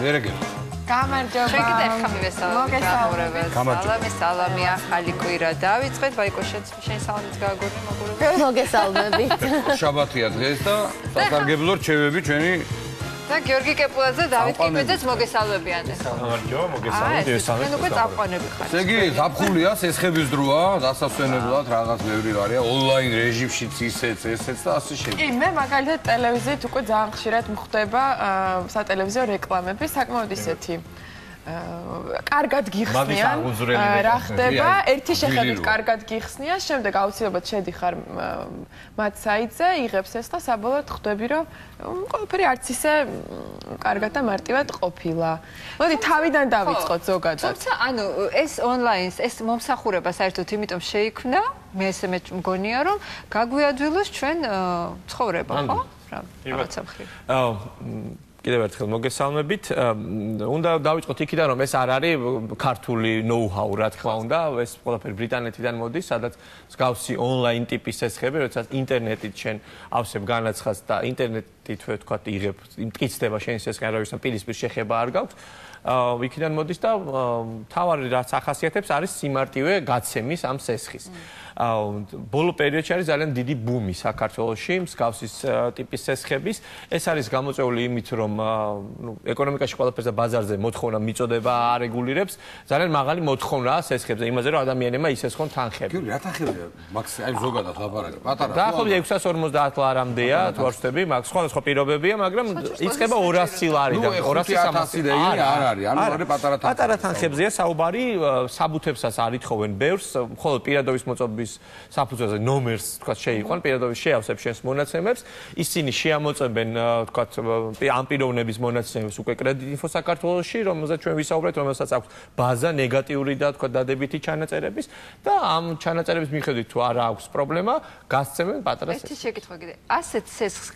მერეგები. გამარჯობა. შეგიძლიათ ხა მივესალმებით. სალამი ახალი კვირა დავიწყეთ. ვაიკო შენ სალამიც გააგორნე მოგურები. მოგესალმებით. შაბათია დღეს და სასარგებლო რჩევები ჩვენი და გიორგი კეპულაძე და დავით კიკვეძეც მოგესალმებიან. გამარჯობა, მოგესალმებით. ესენ უკვე წაყვანები ხართ. ესე იგი, ზაფხულია, სესხების დროა, დასასვენებლად რაღაც ბევრი ვარია, ონლაინ რეჟიმშიც ისეც და ასე შემდეგ. კი, მე მაგალითად ტელევიზიით უკვე ძალიან ხშირად მხვდება სატელევიზიო რეკლამები, საკმაოდ ისეთი კარგად გიხსნიან, რა ხდება, ერთი შეხედვით კარგად გიხსნიან, შემდეგ აუცილებლად შედიხარ მათ საიტზე, იღებს ეს და საბოლოოდ ხვდები, რომ ყველაფერი არც ისე კარგად და მარტივად ყოფილა. მოდი თავიდან დავიწყოთ ზოგადად. თუმცა, ანუ ეს ონლაინს, ეს მომსახურება საერთოდ იმიტომ შეიქმნა, მე ესე მგონია, რომ გაგვიადვილოს ჩვენ ცხოვრება, ხო? რაღაცა მხრივ. კიდევ ერთხელ მოგესალმებით. უნდა დავიწყოთ იქიდან, რომ ეს არ არის ქართული ნოუ-ჰაუ, რა თქმა უნდა, ეს ყველაფერი ბრიტანეთიდან მოდის, სადაც მსგავსი ონლაინ ტიპის სესხები, როდესაც ინტერნეტით შენ ავსებ განაცხადს და ინტერნეტით ვთქვათ, იღებ, მტკიცდება შენი სესხი, არავისთან პირისპირ შეხება არ გაქვს. იქიდან მოდის და თავარი რაც ახასიათებს არის სიმარტივე გაცემის ამ სესხის. ბოლო პერიოდში არის ძალიან დიდი ბუმი საქართველოში მსგავსის ტიპის სესხების. ეს არის გამოწვეული იმით, რომ ეკონომიკაში ყველაფერს და ბაზარზე მოთხოვნა მიწოდება არეგულირებს. ძალიან მაღალი მოთხოვნაა სესხებზე, იმაზე რომ ადამიანებმა ისესხონ თანხები. გიორგი, რა თანხებია? აი ზოგადად ლაპარაკი, პატარა. დაახლოებით 650 ლარამდეა, თუ არ ვშტები, სხვადასხვა პირობებია, მაგრამ იწყება 200 ლარიდან, 200-300 და არ არის, ანუ არის პატარა თანხებზეა საუბარი, საბუთებსაც არ ითხოვენ ბევრს, მხოლოდ პირადობის მოწოდების საფუძველზე ნომერს თქვათ შეიყვან, პირადობის შეავსებ შენს მონაცემებს, ისინი შეამოწმებენ თქვათ ამ პიროვნების მონაცემებს უკვე კრედიტ ინფო საქართველოში, რომელზეც ჩვენ ვისაუბრეთ, რომელსაც აქვს ბაზა ნეგატიური და თქვათ დადებითი ჩანაწერების და ამ ჩანაწერების მიხედვით თუ არა აქვს პრობლემა, გასცემენ პატარა სესხს. ერთი შეკითხვა კიდე. ასეთ სესხს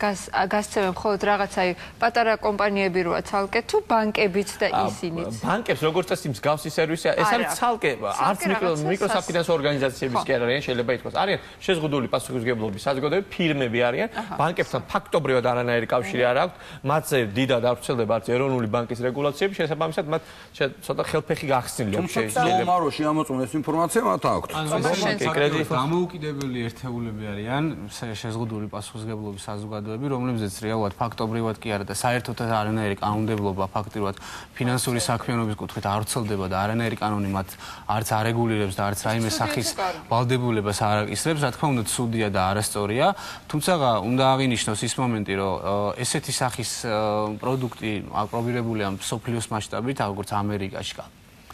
გასცემენ მხოლოდ რაღაც აი პატარა კომპანიები როა ცალკე თუ ბანკებიც და ისინიც? ბანკებს როგორც წესი მსგავსი სერვისია, ეს არის ცალკე, არც მიკროსაფინანსო ორგანიზაციების კი არ არიან, შეიძლება ითქვას. არიან შეზღუდული პასუხისმგებლობის საზოგადოებრივი ფირმები არიან, ბანკებთან ფაქტობრივად არანაირი კავშირი არ აქვთ, მათზე დიდად არ ვრცელდება არც ეროვნული ბანკის რეგულაციები, შესაბამისად მათ ცოტა ხელფეხი გახსნილი აქვს შეიძლება. მომაროში ამოწმეს ინფორმაცია მათ აქვთ. დამოუკიდებელი ერთეულები არიან, შეზღუდული პასუხისმგებლობის საზოგადოებები, რომლებზეც რეალურად ფაქტობრივად კი არა და საერთოდ არანაირი კანონმდებლობა ფაქტობრივად ფინანსური საქმიანობის კუთხით არ ვრცელდება და არანაირი კანონი მათ არც არეგულირებს და არც რაიმე სახის ვალდებულებას არ აკისრებს, რა თქმა უნდა, ცუდია და არასწორია. თუმცა უნდა აღინიშნოს ის მომენტი, რომ ესეთი სახის პროდუქტი აპრობირებულია მსოფლიოს მასშტაბით, როგორც ამერიკაში,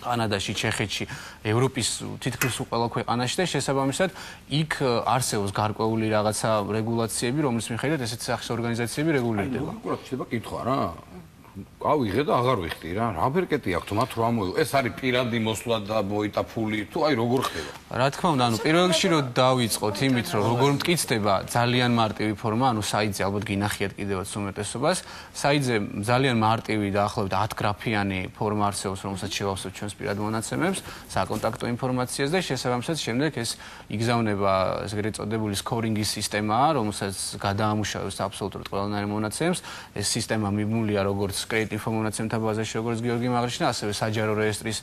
კანადაში, ჩეხეთში, ევროპის თითქმის ყველა ქვეყანაში და შესაბამისად იქ არსებობს გარკვეული რაღაცა რეგულაციები, რომლის მიხედვით ესეთი სახის ორგანიზაციები რეგულირდება. ლოგიკურად შეიძლება კითხვა რა. ავიღე და აღარ ვიხდი რა. რა ბერკეტი აქვს მათ რა მოი. ეს არის პირადი მოსვლა და მოიტა ფული თუ აი როგორ ხდება? რა თქმა უნდა, ანუ პირველ რიგში რომ დავიწყოთ იმით, რომ როგორ მტკიცდება ძალიან მარტივი ფორმა, ანუ საიტზე ალბათ გინახიათ კიდევაც უმეტესობას. საიტზე ძალიან მარტივი დაახლოებით 10 გრაფიანი ფორმა არსებობს, რომელსაც შევავსებთ ჩვენს პირად მონაცემებს, საკონტაქტო ინფორმაციას და შესაბამისად შემდეგ ეს იგზავნება ეგრეთ წოდებული სკორინგის სისტემაა, რომელსაც გადაამუშავებს აბსოლუტურად ყველანაირ მონაცემებს. ეს სისტემა მიბმულია როგორც კრედიტ ინფო მონაცემთა ბაზაში, როგორც გიორგი აღნიშნა, ასევე საჯარო რეესტრის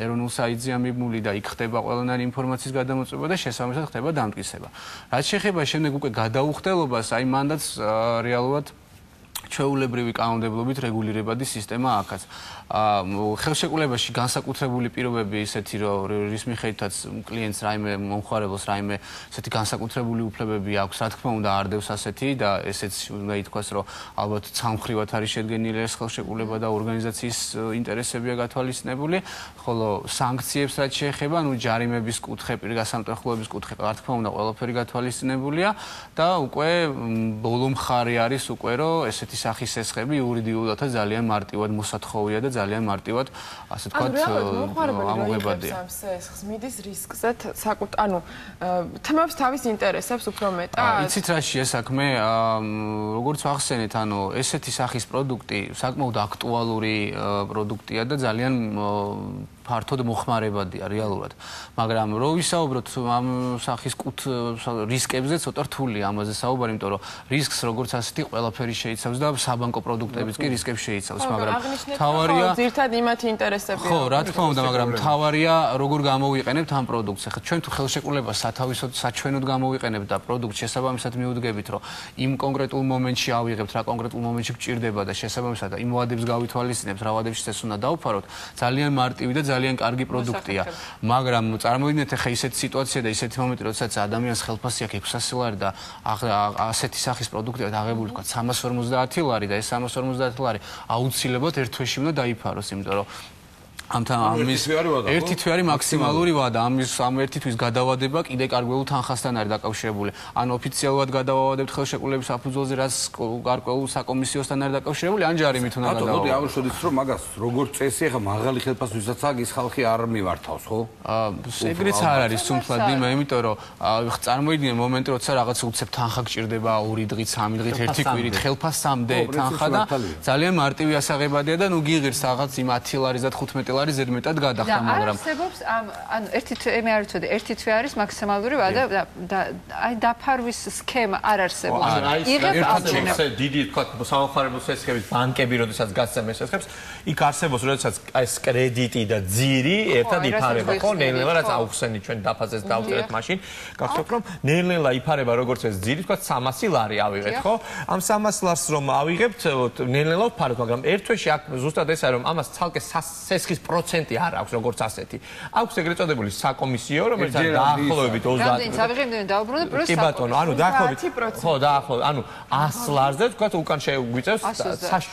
ეროვნულ საიტზეა მიბმული და იქ ხდება ყველანაირი ინფორმაციის გადამოწმება და შესაბამისად ხდება დამტკიცება. რაც შეეხება შემდეგ უკვე გადაუხდელობას, აი მანდაც რეალურად ჩვეულებრივი კანონმდებლობით რეგულირებადი სისტემა აქაც. ხელშეკრულებაში განსაკუთრებული პირობები ისეთი, რომ რის მიხედვითაც კლიენტს რაიმე მომხმარებელს რაიმე ესეთი განსაკუთრებული უფლებები აქვს, რა თქმა უნდა, არდევს ასეთი და ესეც უნდა ითქვას, რომ ალბათ ცალმხრივად არის შედგენილი ეს ხელშეკრულება და ორგანიზაციის ინტერესებია გათვალისწინებული, ხოლო სანქციებს რაც შეეხება, ну ჯარიმების კუთხე, პირგასამტეხლობების კუთხე, რა თქმა უნდა, ყველაფერი გათვალისწინებულია და უკვე ბოლო მხარე არის უკვე, რომ ესეთი სახის სესხები იურიდიულადაც ძალიან მარტივად მოსათხოვია და ძალიან მარტივად, ასე ვთქვათ, ამოღებადია. სესხს მიდის რისკზე, ანუ თმობს თავის ინტერესებს უფრო მეტად. იცით რა შეა საქმე, როგორც ვახსენეთ, ანუ ესეთი სახის პროდუქტი საკმაოდ აქტუალური პროდუქტია და ძალიან ფართოდ მოხმარებადია რეალურად. მაგრამ რო ვისაუბროთ ამ სახის კუთ რისკებზე, ცოტა რთულია ამაზე საუბარი, იმიტომ რომ რისკს როგორც ასეთი ყველაფერი შეიცავს და საბანკო პროდუქტებიც კი რისკებს შეიცავს, მაგრამ თავარია ძირთად იმათი ინტერესებია. ხო, რა თქმა უნდა, მაგრამ თავარია როგორ გამოვიყენებთ ამ პროდუქტს. ახლა ჩვენ თუ ხელშეკრულებას სათავისოდ საჩვენოდ გამოვიყენებთ და პროდუქტ შესაბამისად მიუდგებით, რომ იმ კონკრეტულ მომენტში ავიღებთ, რა კონკრეტულ მომენტში გჭირდება და შესაბამისად იმ ვადებს გავითვალისწინებთ, რა ვადებში ეს უნდა დავფაროთ, ძალიან მარტივი და ძალიან კარგი პროდუქტია. მაგრამ წარმოვიდგინეთ ახლა ისეთი სიტუაცია და ისეთი მომენტი, როდესაც ადამიანს ხელფასი აქვს 600 ლარი და ასეთი სახის პროდუქტია დაღებული თქვა 350 ლარი და ეს 350 ლარი აუცილებლად ერთ თვეში უნდა დაიფაროს, იმიტომ რომ ამის ერთი თვე არის მაქსიმალური ვადა, ამ ერთი თვის გადავადება კიდე გარკვეულ თანხასთან არის დაკავშირებული. ან ოფიციალურად გადავავადებთ ხელშეკრულების საფუძველზე, რაც გარკვეულ საკომისიოსთან არის დაკავშირებული, ან ჯარიმით უნდა გადავავადოთ. მოდი აღნიშნოთ, რომ მაგას როგორც წესი ახლა მაღალი ხელფასისთვისაც ის ხალხი არ მიმართავს, ხო? ეგრეც არ არის სუმფლად იმა, იმიტომ რომ წარმოიდგინე მომენტი, როცა რაღაც უცებ თანხა გჭირდება 2 დღით, 3 დღით, 1 კვირით ხელფასამდე თანხა და ძალიან მარტივი ასაღებადია და ნუ გიღირს რაღაც იმ 10 ლარის და 15 არის ზედმეტად გადახდა, მაგრამ არსებობს ანუ ერთი თვე მე არ ვიცოდი, ერთი თვე არის მაქსიმალური ვადა და აი დაფარვის სქემა არ არსებობს. იღებს აბსოლუტურად დიდი თქვა სამხარებელ სესხების ბანკები, როდესაც გასცემ ეს სესხებს, იქ არსებობს, როდესაც ეს კრედიტი და ძირი ერთად იფარება, ხო, ნელ-ნელა რაც აუხსენი ჩვენ დაფაზეს დავწერეთ მაშინ, გახსოვთ რომ ნელ-ნელა იფარება როგორც ეს ძირი, თქვა 300 ლარი ავიღეთ, ხო? ამ 300 ლარს რომ ავიღებთ, ნელ-ნელა ვფაროთ, მაგრამ ერთ თვეში აქ ზუსტად ეს არის რომ ამას ცალკე სესხის პროცენტი არ აქვს როგორც ასეთი. აქვს ეგრეთ წოდებული საკომისიო, რომელიც არის დაახლოებით 30. რამდენი ავიღებდნენ დაუბრუნდა პლუს კი ბატონო, ანუ დაახლოებით ხო, დაახლოებით, ანუ 100 ლარზე თქვა უკან შეგვიწევს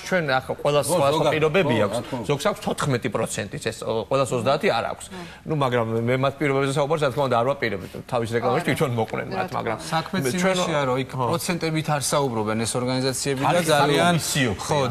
ჩვენ ახლა ყველა სხვა პირობები აქვს. ზოგს აქვს 14%-იც, ეს ყველას 30 არ აქვს. ნუ მაგრამ მე მათ პირობებზე საუბარს რა თქმა უნდა არ ვაპირებთ. თავის რეკლამაში თვითონ მოყვნენ მათ, მაგრამ საქმეც იმაშია, რომ იქ პროცენტებით არ საუბრობენ ეს ორგანიზაციები და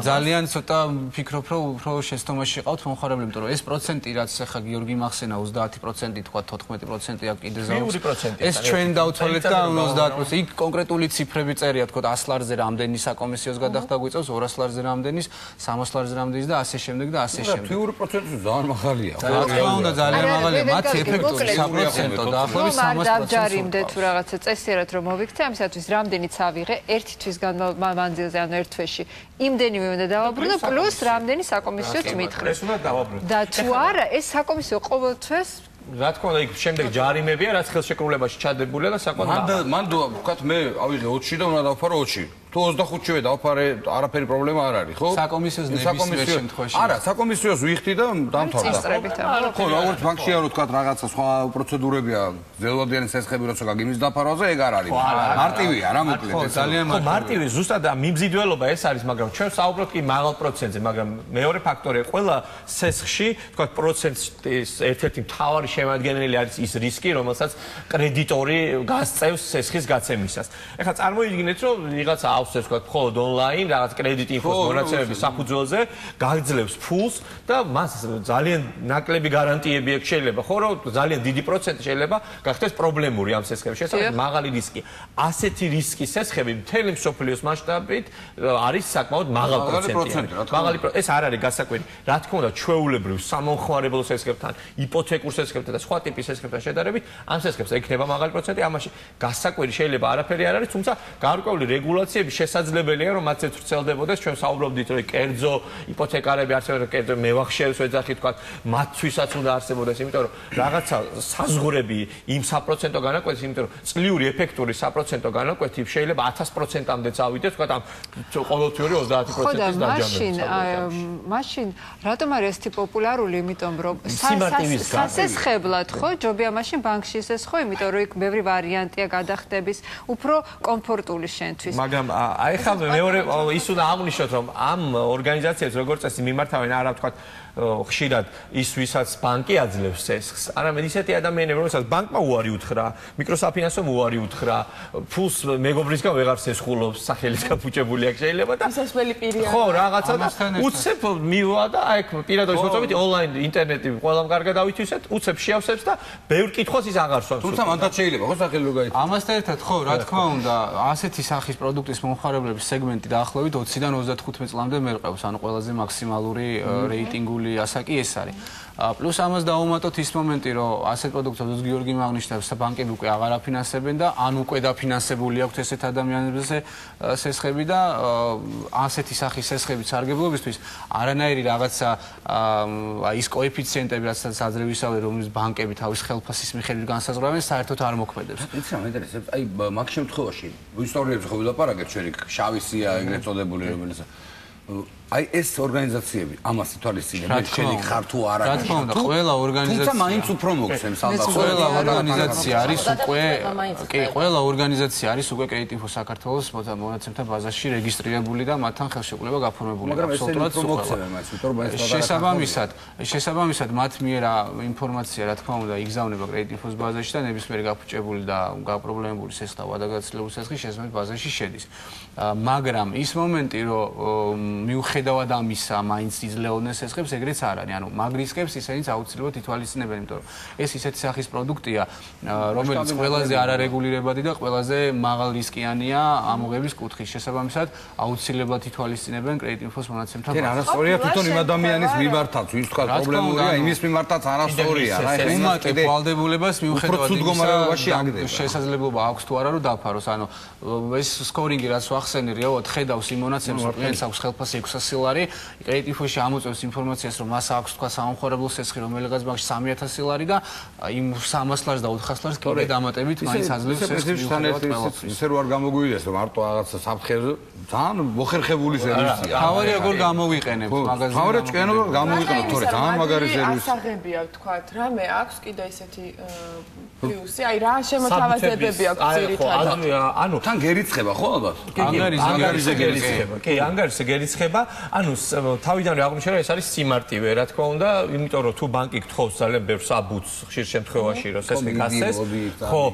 ძალიან ცოტა ფიქრობ, რომ უფრო შეცდომაში ყავთ მომხარებლები, იმიტომ რომ ეს პროცენტი რაც ახლა გიორგი მახსენა 30% თქვა 14% აქ კიდე ზავს. ეს ჩვენ დავთვალეთ და 30%. იქ კონკრეტული ციფრები წერია, თქვა 100 ლარზე რამდენი საკომისიოს გადახდა გვიწევს, 200 ლარზე რამდენის, 300 ლარზე რამდენის და ასე შემდეგ და ასე შემდეგ. 20% ძალიან მაღალია. რა თქმა უნდა ძალიან მაღალია, მათი ეფექტური 3% დაახლოებით 300%. დავჯარიმდე თუ რაღაცა წესიერად რომ მოვიქცე, ამისათვის რამდენიც ავიღე ერთი თვის განმანძილზე, ანუ ერთ თვეში. იმდენივე უნდა დავაბრუნო, პლუს რამდენი საკომისიოც მითხრა. ეს უნდა დავაბრუნო. და თუ არა, ეს საკომისიო ყოველთვის რა თქმა უნდა, იქ შემდეგ ჯარიმებია, რაც ხელშეკრულებაში ჩადებულია და საკმაოდ მან ვთქვათ მე ავიღე 20-ში და უნდა დავფარო 20-ში. თუ 25-ში დავფარე, არაფერი პრობლემა არ არის, ხო? საკომისიოს ნებისმიერ შემთხვევაში. არა, საკომისიოს ვიხდი და დამთავრდა. ხო, როგორც ბანკში არ ვთქვათ, რაღაცა სხვა პროცედურებია, ძელვადიანი სესხები როცა გაგიმის დაფარვაზე, ეგ არ არის. მარტივია, რა მოკლედ. ხო, ძალიან მარტივია. მარტივი, ზუსტად მიმზიდველობა ეს არის, მაგრამ ჩვენ საუბრობთ კი მაღალ პროცენტზე, მაგრამ მეორე ფაქტორია, ყველა სესხში, ვთქვათ, პროცენტის ერთ-ერთი მთავარი შემადგენელი არის ის რისკი, რომელსაც კრედიტორი გასწევს სესხის გაცემისას. ეხლა წარმოიდგინეთ, რომ ვიღაცა ავსებს, ვთქვათ, მხოლოდ ონლაინ, რაღაც კრედიტ ინფოს მონაცემების საფუძველზე, გაგძლევს ფულს და მას ძალიან ნაკლები გარანტიები აქვს შეიძლება, ხო, რომ ძალიან დიდი პროცენტი შეიძლება გახდეს პრობლემური ამ სესხებში. ეს არის მაღალი რისკი. ასეთი რისკის სესხები მთელი მსოფლიოს მასშტაბით არის საკმაოდ მაღალ პროცენტიანი. მაღალი ეს არ არის გასაკვირი. რა თქმა უნდა, ჩვეულებრივ სამომხმარებლო სესხებთან, იპოთეკურ სესხებთან და სხვა ტიპის სესხებთან შედარებით, ამ სესხებს ექნება მაღალი პროცენტი, ამაში გასაკვირი შეიძლება არაფერი არ არის, თუმცა გარკვეული რეგულაციები შესაძლებელია, რომ მათზე ვრცელდებოდეს. ჩვენ საუბრობდით, რომ კერძო იპოთეკარები არსებობენ, კერძო მევახშეებს ვეძახით, თქვა, მათთვისაც უნდა არსებობდეს, იმიტომ რომ რაღაცა საზღურები იმ საპროცენტო განაკვეთს, იმიტომ რომ წლიური ეფექტური საპროცენტო განაკვეთი შეიძლება 1000%-მდეც ავიდეს, თქვა, ამ ყოველთვიური 30%-ის დაჯამებით. მაშინ რატომ არის ესეთი პოპულარული, იმიტომ რომ სასესხებლად, ხო, ჯობია მაშინ ბანკში ისეს, ხო, იმიტომ რომ იქ ბევრი ვარიანტია გადახდების, უფრო კომფორტული შენთვის. მაგრამ აი ხა მეორე ის უნდა აღვნიშნოთ, რომ ამ ორგანიზაციებს როგორც წესი მიმართავენ არა ვთქვათ ხშირად ის ვისაც ბანკი აძლევს სესხს, არამედ ისეთი ადამიანები, რომელსაც ბანკმა უარი უთხრა, მიკროსაფინანსომ უარი უთხრა, ფულს მეგობრისგან ვეღარ სესხულობს, სახელის გაფუჭებული აქ შეიძლება და ისასველი პირია. ხო, რაღაცა და უცებ მივა და აი პირადობის მოწობით ონლაინ ინტერნეტი ყველამ კარგად ავითვისეთ, უცებ შეავსებს და ბევრ კითხვას ის აღარ სვამს. თუმცა მანდაც შეიძლება ხო სახელი რო გაიცნო. ამასთან ერთად ხო, რა თქმა უნდა, ასეთი სახის პროდუქტის მომხმარებლების სეგმენტი დაახლოებით 20-დან 35 წლამდე მერყევს, ანუ ყველაზე მაქსიმალური რეიტინგული ასაკი ეს არის. პლუს ამას დავუმატოთ ის მომენტი, რომ ასეთ პროდუქტს ოდოს გიორგი მაგნიშნავს, ბანკები უკვე აღარ აფინანსებენ და ან უკვე დაფინანსებული აქვს ესეთ ადამიანებზე სესხები და ასეთი სახის სესხების სარგებლობისთვის არანაირი რაღაცა ის კოეფიციენტები, რასაც ადრე ვისაუბრეთ, რომლის ბანკები თავის ხელფასის მიხედვით განსაზღვრავენ, საერთოდ არ მოქმედებს. იცი რა მეინტერესებს, აი მაგ შემთხვევაში ისტორიებს ხო ვილაპარაკეთ ჩვენი შავი სია ეგრეთ წოდებული რომელიც აი ეს ორგანიზაციები ამას ითვალისწინებენ შენი ხარ თუ არა რა თქმა უნდა ყველა ორგანიზაცია თუმცა მაინც უფრო მოგცემს ალბათ ყველა ორგანიზაცია არის უკვე კი ყველა ორგანიზაცია არის უკვე კრედიტინფო საქართველოს მონაცემთა ბაზაში რეგისტრირებული და მათთან ხელშეკრულება გაფორმებული შესაბამისად მათ მიერ ინფორმაცია რა თქმა უნდა იგზავნება კრედიტინფოს ბაზაში და ნებისმიერი გაფუჭებული და გაპრობლემებული სესხი და ვადაგაცილებული სესხი შესაბამის ბაზაში შედის მაგრამ ის მომენტი რომ მიუხედავად ამისა მაინც იძლეოდნენ სესხებს ეგრეც არ არის ანუ მაგ რისკებს ისინიც აუცილებლად ითვალისწინებენ იმიტომ რომ ეს ისეთი სახის პროდუქტია რომელიც ყველაზე არარეგულირებადი და ყველაზე მაღალ რისკიანია ამოღების კუთხის შესაბამისად აუცილებლად ითვალისწინებენ კრედიტინფოს მონაცემთა ბაზაში. არასწორია თვითონ იმ ადამიანის მიმართაც ვის თქვა პრობლემურია იმის მიმართაც არასწორია რა ეს უმატებ ვალდებულებას მიუხედავად იმისა შესაძლებლობა აქვს თუ არა რომ დაფაროს ანუ ეს სკორინგი რაც ვახსენე რეალურად ხედავს იმ მონაცემს რომ ეს აქვს ხელფასი 600 ლარი კრედიტინფოში ამოწევს ინფორმაციას რომ მას აქვს თქვა სამომხმარებლო სესხი რომელიღაც ბანკში 3000 ლარი და იმ 300 ლარს და 400 ლარს კიდე დამატებით მაინც აძლევს ეს ისე რო არ გამოგვიდეს რომ მარტო რაღაცა საფრთხეზე ძალიან მოხერხებული სერვისია თავი როგორ გამოვიყენებთ მაგაზინს თავი როგორ გამოვიყენოთ თორე ძალიან მაგარი სერვისი ასაღებია თქვა რამე აქვს კიდე ისეთი პლუსი აი რა შემოთავაზებები აქვს ძირითადად ანუ თან გერიცხება ხო ალბათ ანგარიზე გერიცხება კი ანგარიზე გერიცხება ანუ თავიდანვე აღმოჩნდა ეს არის სიმარტივე რა თქმა უნდა იმიტომ რომ თუ ბანკი გთხოვს ძალიან ბევრ საბუთს ხშირ შემთხვევაში რომ სესხი გასცეს ხო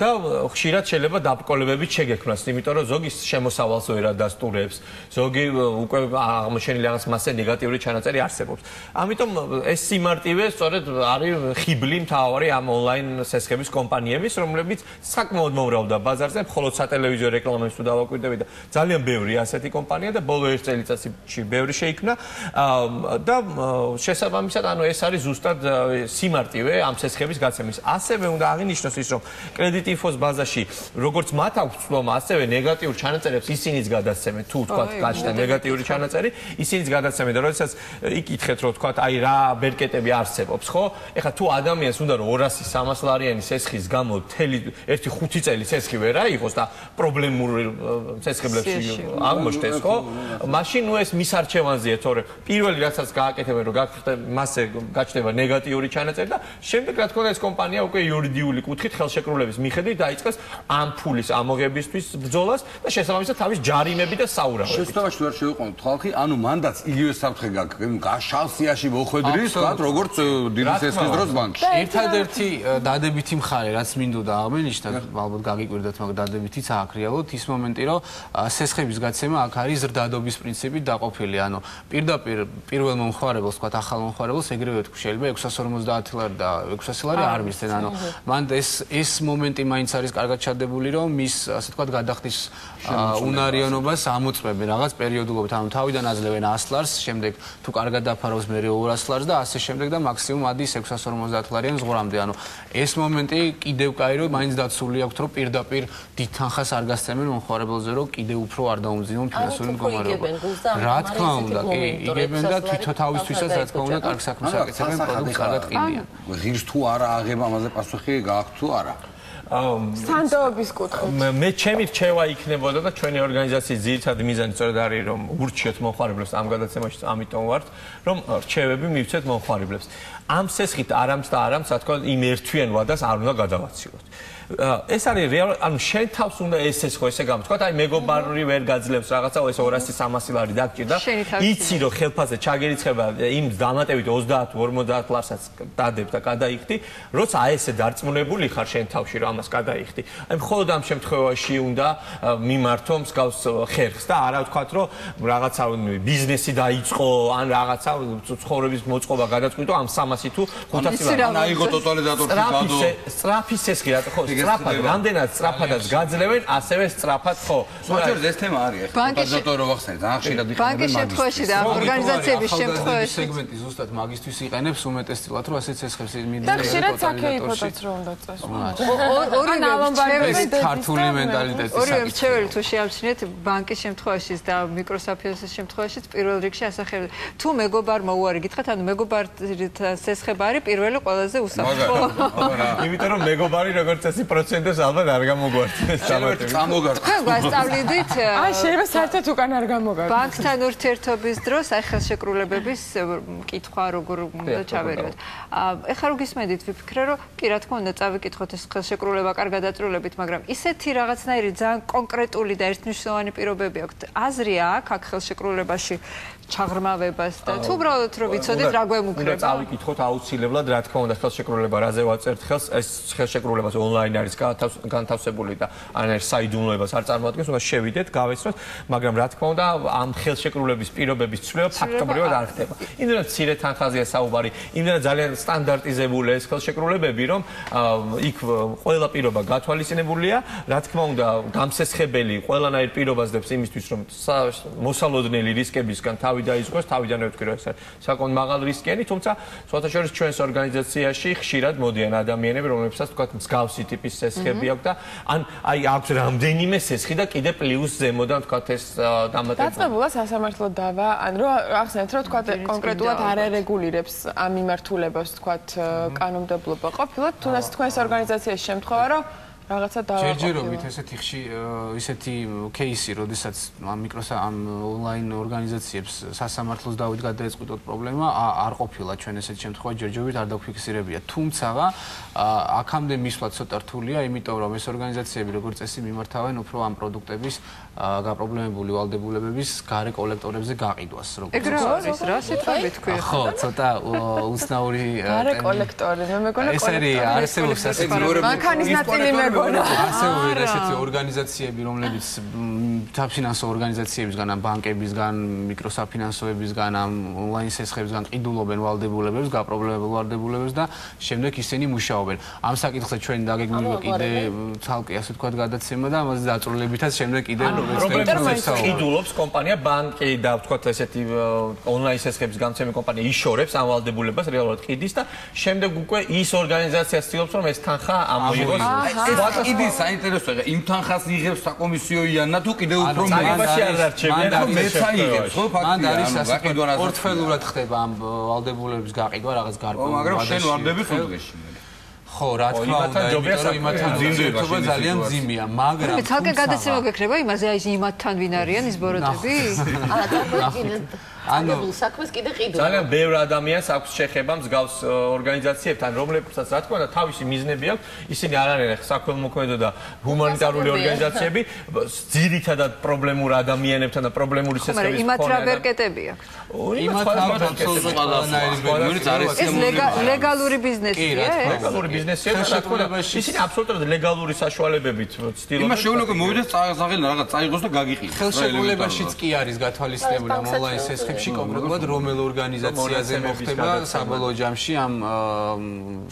და ხშირად შეიძლება დაბრკოლებებით შეგექმნას იმიტომ რომ ზოგი შემოსავალს ვერ ადასტურებს ზოგი უკვე აღმოჩენილი რაღაც მასე ნეგატიური ჩანაწერი არსებობს ამიტომ ეს სიმარტივე სწორედ არის ხიბლი მთავარი ამ ონლაინ სესხების კომპანიების რომლებიც საკმაოდ მომრავლდა ბაზარზე მხოლოდ სატელევიზიო რეკლამებს თუ დავაკვირდები და ძალიან ბევრი ასეთი კომპანია და ბოლო ერთ წელიწადში ბევრი შეიქმნა და შესაბამისად ანუ ეს არის ზუსტად სიმარტივე ამ სესხების გაცემის ასევე უნდა აღინიშნოს ის რომ კრედიტინფოს ბაზაში როგორც მათ აქვს ცნობა ასევე ნეგატიურ ჩანაწერებს ისინიც გადასცემენ თუ თქვა გაჩნდა ნეგატიური ჩანაწერი ისინიც გადასცემენ და როდესაც იკითხეთ რომ თქვა აი რა ბერკეტები არსებობს ხო ეხლა თუ ადამიანს უნდა რომ 200-300 ლარიანი სესხის გამო მთელი 1-5 წელი სესხი ვერ აიღოს და პრობლემური სესხებლებში აღმოჩნდეს ხო მაშინ ნუ ეს მის არჩევანზეა თორე პირველი რასაც გააკეთებენ რომ მასე გაჩნდება ნეგატიური ჩანაწერი და შემდეგ რა თქმა უნდა ეს კომპანია უკვე იურიდიული კუთხით ხელშეკრულების მიხედვით დაიწყეს ამ ფულის ამოღებისთვის ბრძოლას და შესაბამისად თავის ჯარიმები და საურავები შეცდომაში ვერ შევიყვანოთ ხალხი ანუ მანდაც იგივე საფრთხე გაქვს შავსიაში მოხვედრის თქვა როგორც დიდი სესხის დროს ბანკში ერთადერთი დადებითი მხარე რაც მინდოდა აღმენიშნა ალბათ გაგიკვირდათ მაგრამ დადებითიც აქ რეალურად ის მომენტი რომ სესხების გაცემა აქ არის ზრდადობის პრინციპით დაყოფილი ანუ პირდაპირ პირველ მომხმარებელს თქვა ახალ მომხმარებელს ეგრევე თქვა შეიძლება 650 ლარი და 600 ლარი არ მისცენ ანუ მან ეს მომენტი მაინც არის კარგად ჩადებული რომ მის ასე თქვა გადახდის უნარიანობას ამოწმებენ რაღაც პერიოდულობით ანუ თავიდან აძლევენ 100 ლარს შემდეგ თუ კარგად დაფარავს მე 200 ლარს და ასე შემდეგ და მაქსიმუმ ადის 650 ლარიან ზღვრამდე ანუ ეს მომენტი კიდევ კაი რომ მაინც დაცული აქვს რომ პირდაპირ დიდ თანხას არ გასცემენ მომხმარებელზე რომ კიდევ უფრო არ დაუმძიმონ ფინანსური მდგომარეობა რა თქმა უნდა კი იგებენ და თვითონ თავისთვისაც რა თქმა უნდა კარგ საქმეს აკეთებენ პროდუქტს კარგად ყიდიან ღირს თუ არა აღება ამაზე პასუხი გააქვს თუ არა სანდოობის კუთხით მე ჩემი რჩევა იქნებოდა და ჩვენი ორგანიზაციის ძირითადი მიზანი სწორედ არის რომ ურჩიოთ მომხმარებლებს ამ გადაცემაში ამიტომ ვართ რომ რჩევები მივცეთ მომხმარებლებს ამ სესხით არამც და არამც რა თქმა უნდა იმ ერთვიან ვადას არ უნდა გადავაცილოთ ეს არის რეალურად ანუ შენ თავს უნდა ესეს ხო ესე გამოთქვა აი მეგობარი ვერ გაძლევს რაღაცა ეს 200-300 ლარი დაგჭირდა იცი რომ ხელფასზე ჩაგერიცხება იმ დამატებით 30-50 ლარსაც დადებ და გადაიხდი როცა აი ესე დარწმუნებული ხარ შენ თავში რომ ამას გადაიხდი აი მხოლოდ ამ შემთხვევაში უნდა მიმართო მსგავს ხერხს და არა ვთქვათ რომ რაღაცა ბიზნესი დაიწყო ან რაღაცა ცხოვრების მოწყობა გადაწყვიტო ამ 300 თუ 500 ლარი აიღო ტოტალიზატორში გადო სწრაფი სესხი რა ხო სწრაფად, რამდენად სწრაფადაც გაძლევენ, ასევე სწრაფად ხო. სოციალურ ეს თემა არის ახლა. ბაზოტო რო ვახსენეთ, ძალიან ხშირად იყენებენ ბანკის შემთხვევაში და ორგანიზაციების შემთხვევაში სეგმენტი ზუსტად მაგისტვის იყენებს უმეტესწილად, რომ ასეც ესხებს იმდენად და ხშირად საქეიფოდაც რო უნდა წესო. ქართული მენტალიტეტის ორი რჩეველი თუ შეამჩნიეთ ბანკის შემთხვევაშიც და მიკროსაფინანსის შემთხვევაშიც პირველ რიგში ასახელებს. თუ მეგობარმა უარი გითხრათ, ანუ მეგობართან სესხება არის პირველი ყველაზე უსაფრთხო. იმიტომ რომ მეგობარი როგორც წესი პროცენტებს ალბათ არ გამოგვართეს დამატებით. თქვენ გვასწავლიდით შეიძლება საერთოდ უკან არ გამოგარდეთ. ბანკთან ურთიერთობის დროს აი ხელშეკრულებების კითხვა როგორ უნდა ჩავერიოთ. ეხლა რო გისმენდით ვიფიქრე რომ კი რა თქმა უნდა წავიკითხოთ ეს ხელშეკრულება კარგად აწრულებით, მაგრამ ისეთი რაღაცნაირი ძალიან კონკრეტული და ერთნიშნულოვანი პირობები აქვს. აზრია აქ ხელშეკრულებაში ჩაღრმავებას და თუ უბრალოდ რომ ვიცოდეთ რა გვემუქრება. უნდა წავიკითხოთ აუცილებლად რა თქმა უნდა ხელშეკრულება რაზე ვაწერთ ხელს ეს ხელშეკრულებას ონლაინ არის განთავსებული და ან საიდუმლოებას არ წარმოადგენს უნდა შევიდეთ გავეცნოთ მაგრამ რა თქმა უნდა ამ ხელშეკრულების პირობების ცვლილება ფაქტობრივად არ ხდება. იმდენად მცირე თანხაზეა საუბარი, იმდენად ძალიან სტანდარტიზებული ეს ხელშეკრულებები რომ იქ ყველა პირობა გათვალისწინებულია, რა თქმა უნდა გამსესხებელი ყველანაირ პირობას დებს იმისთვის რომ მოსალოდნელი რისკებისგან თავი დაიწყოს, თავიდანვე ვთქვი რომ ეს საკონ მაღალ რისკიანი, თუმცა სხვათაშორის ჩვენს ორგანიზაციაში ხშირად მოდიან ადამიანები, რომლებსაც თქვა მსგავსი ტიპის სესხები აქვს და ან აი აქვს რამდენიმე სესხი და კიდე პლუს ზემოდან თქვა ეს დამატებული. დაწყებულა სასამართლო დავა, ან რომ ახსენეთ რომ თქვა კონკრეტულად არ არეგულირებს ამ მიმართულებას თქვა კანონმდებლობა ყოფილად, თუნდაც თქვენს ორგანიზაციაში შემთხვევა რომ რაღაცა დავა. ჯერჯერობით ისეთი кейსი, როდესაც ამ ონლაინ ორგანიზაციებს სასამართლოს დავით გადაეწყვიტოთ პრობლემა, არ ყოფილა ჩვენ ესეთ შემთხვევა ჯერჯერობით არ დაგვიფიქსირებია. თუმცა აქამდე მისვლა ცოტა რთულია, იმიტომ რომ ეს ორგანიზაციები როგორც წესი მიმართავენ უფრო ამ პროდუქტების გაპრობლემებული ვალდებულებების გარე კოლექტორებზე გაყიდვას. ეგ რა არის, რა სიტყვები თქვი? ხო, ცოტა უცნაური გარე კოლექტორი, მე მეგონა ეს არის არსებობს ასეთი მანქანის ნაწილი მეგონა. არსებობენ ესეთი ორგანიზაციები, რომლებიც საფინანსო ორგანიზაციებისგან, ან ბანკებისგან, მიკროსაფინანსოებისგან, ამ ონლაინ სესხებისგან ყიდულობენ ვალდებულებებს, გაპრობლემებულ ვალდებულებებს და შემდეგ ისინი მუშაობენ. ამ საკითხზე ჩვენ დაგეგმილია კიდე ცალკე ასე ვთქვათ გადაცემა და ამაზე დაწვრილებითაც შემდეგ კიდე ყიდულობს კომპანია, ბანკი და ვთქვათ ესეთი ონლაინ სესხების გამცემი კომპანია იშორებს ამ ვალდებულებას რეალურად ყიდის და შემდეგ უკვე ის ორგანიზაცია ცდილობს რომ ეს თანხა ამოიღოს. კიდე საინტერესოა, იმ თანხას იღებს საკომისიოიანა თუ კიდევ უფრო მეცაი არ დარჩებიან და მეცაი იღებს, ხო ფაქტია, ანუ პორტფელიურად ხდება ამ ვალდებულების გაყიდვა რაღაც გარკვეულ მაგრამ შენ ვარდები ხელში. ხო, რა თქმა უნდა, იმათთან ძიმდება ძალიან ძიმია, მაგრამ თალკე გადაცემა გექნება იმაზე, აი იმათთან ვინ არიან ის ბოროტები? ანუ საქმეს კიდე ყიდულობენ. ძალიან ბევრ ადამიანს აქვს შეხება მსგავს ორგანიზაციებთან, რომლებსაც რა თქმა უნდა თავისი მიზნები აქვს, ისინი არ არიან საქველმოქმედო და ჰუმანიტარული ორგანიზაციები, ძირითადად პრობლემურ ადამიანებთან და პრობლემური სესხების მაგრამ იმათ რა ვერკეტები აქვს? ეს ლეგალური ბიზნესია ეს? ლეგალური ბიზნესია და რა თქმა უნდა ისინი აბსოლუტურად ლეგალური საშუალებებით ცდილობენ. იმას შეუძლია მოვიდეს წაღაღილი რაღაც წაიღოს და გაგიყიდოს. ხელშეკრულებაშიც კი არის გათვალისწინებული ამ ონლაინ სესხებში კონკრეტულად რომელ ორგანიზაციაზე მოხდება საბოლოო ჯამში ამ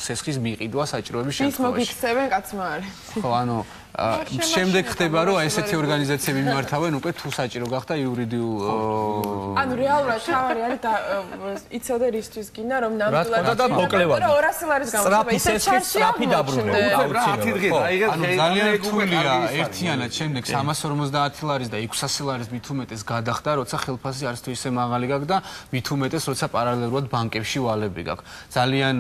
სესხის მიყიდვა საჭიროების შემთხვევაში. ის მოგიქცევენ კაცმა არის. ხო, ანუ შემდეგ ხდება რომ ესეთი ორგანიზაციები მიმართავენ უკვე თუ საჭირო გახდა იურიდიულ ანუ რეალურად თავარი არის და იცოდე რისთვის გინდა რომ ნამდვილად და მოკლევად 200 ლარის გამოცხადება ისე ჩარჩია სწრაფი დაბრუნება ანუ ძალიან რთულია ერთიანად შემდეგ 350 ლარის და 600 ლარის მით უმეტეს გადახდა როცა ხელფასი არის თუ ისე მაღალი გაქვს და მით უმეტეს როცა პარალელურად ბანკებში ვალები გაქვს ძალიან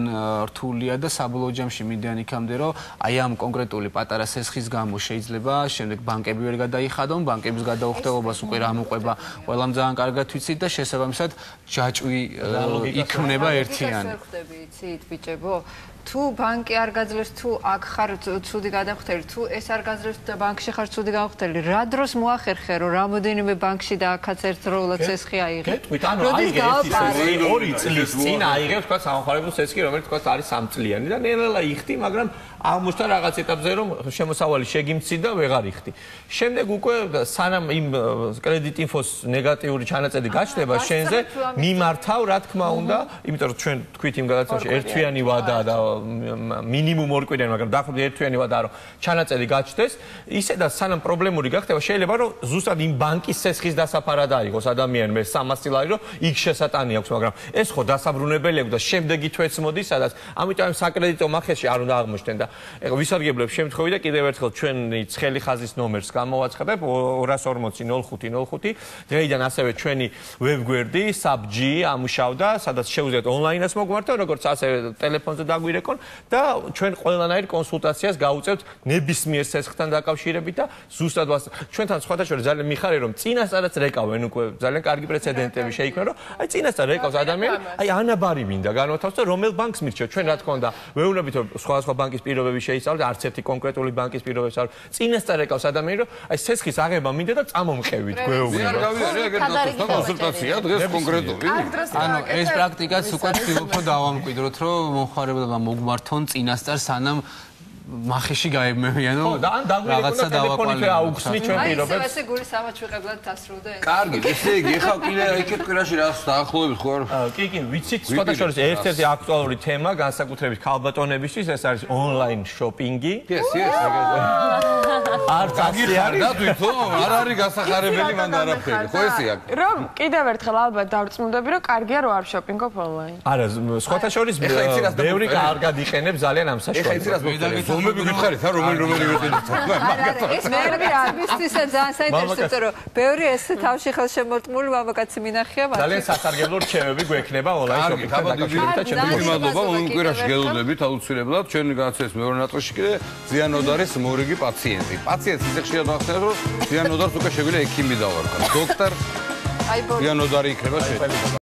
რთულია და საბოლოო ჯამში მიდიან იქამდე რომ აი ამ კონკრეტული პატარა სესხის შეიძლება შემდეგ ბანკები ვერ გადაიხადონ, ბანკების გადაუხდელობას უკვე რა მოყვება, ყველამ ძალიან კარგად ვიცით და შესაბამისად ჯაჭვი იქმნება ერთიანი. ხდები იცით ბიჭებო? თუ ბანკი არ გაძლევს, თუ აქ ხარ ცუდი გადამხდელი, თუ ეს არ გაძლევს და ბანკში ხარ ცუდი გადამხდელი, რა დროს მოახერხე რომ რამოდენიმე ბანკში და აქაც ერთდროულად სესხი აიღე? გეტყვით, ანუ აიღე 2 წლის წინ აიღე თქვა სამხარებო სესხი, რომელიც თქვა არის 3 წლიანი და ნელა იხდი, მაგრამ აღმოჩნდა რაღაც ეტაპზე რომ შემოსავალი შეგიმცი და ვეღარ იხდი. შემდეგ უკვე სანამ იმ კრედიტ ინფოს ნეგატიური ჩანაწერი გაჩნდება შენზე მიმართავ რა თქმა უნდა, იმიტომ რომ ჩვენ თქვით იმ გადაცემაში ერთვიანი ვადაა და მინიმუმ 2 კვირიანი, მაგრამ დაახლოებით ერთვიანი ვადაა რომ ჩანაწერი გაჩნდეს, ისე და სანამ პრობლემური გახდება შეიძლება რომ ზუსტად იმ ბანკის ცესხის დასაფარად აიღოს ადამიანმა 300 ლარი რომ იქ შესატანი აქვს, მაგრამ ეს ხო დასაბრუნებელი აქვს და შემდეგი თვეც მოდის, სადაც ამიტომ ამ საკრედიტო მახეში არ უნდა აღმოჩნდეთ და ეხლა ვისარგებლებ შემთხვევით და კიდევ ერთხელ ჩვენი ცხელი ხაზის ნომერს გამოვაცხადებ 240 0505 დღეიდან ასევე ჩვენი ვებგვერდი subg ამუშავდა, სადაც შეუძლიათ ონლაინაც მოგვმართო, როგორც ასევე ტელეფონზე დაგვირეკონ და ჩვენ ყველანაირ კონსულტაციას გავუწევთ ნებისმიერ ცეცხლთან დაკავშირებით და ზუსტად ჩვენთან სხვათა შორის ძალიან მიხარია რომ წინასწარაც რეკავენ უკვე ძალიან კარგი პრეცედენტები შეიქმნა რომ აი წინასწარ რეკავს ადამიანი აი ანაბარი მინდა განვათავსო რომელ ბანკს მირჩევ ჩვენ რა თქმა უნდა ვეუბნებით რომ სხვადასხვა ბანკის პირობები შეისწავლეთ არც ერთი კონკრეტული ბანკის პირობებს არ წინასწარ რეკავს ადამიანი რომ აი ცეცხლის აღება მინდა და წამომყევით გვეუბნებით არ გავიარე ეგრეთ და კონსულტაცია დღეს კონკრეტული ანუ ეს პრაქტიკაც უკვე ვთქვით რომ დავამკვიდროთ რომ მომხმარებელმა მოგმართონ წინასწარ სანამ მახეში გაემეიანო რაღაცა დავაკვალე აუქსნი ჩვენ პირობებს აი ესე გულის ამაჩვეყებლად დასრულდა ეს კარგი ესე იგი ეხლა კიდე იქეთ კვირაში რას დაახლოებით ხო არ კი ვიცით სხვათა შორის ერთ-ერთი აქტუალური თემა განსაკუთრებით ქალბატონებისთვის ეს არის ონლაინ შოპინგი არც აგიხარდა თვითონ არ არის გასახარებელი მანდ არაფერი ხო ესეა რომ კიდევ ერთხელ ალბათ დავწმუნდები რომ კარგია რომ არ შოპინგობ ონლაინ არა სხვათა შორის ბევრი კარგად იყენებს ძალიან ამ საშუალებას რომელი გიხარით რა რომელი ვიყიდით ეს მერბიისთვისაც ძალიან საინტერესოა რომ ბევრი ეს თავში ხელშემორტმული მამაკაცი მინახია მაგრამ ძალიან სასარგებლო რჩევები გვექნება ონლაინ შოპინგთან დაკავშირებით და ჩემთვის მადლობა მომდევნო კვირაში გელოდებით აუცილებლად ჩვენი განაცემის მეორე ნაწილში კიდე ზიანოდარის მორიგი პაციენტი პაციენტს ისე ხშირად ახსენებთ რომ ზიანოდარს უკვე შეგვიძლია ექიმი დავარქვა დოქტორ ზიანოდარი იქნება შეიძლება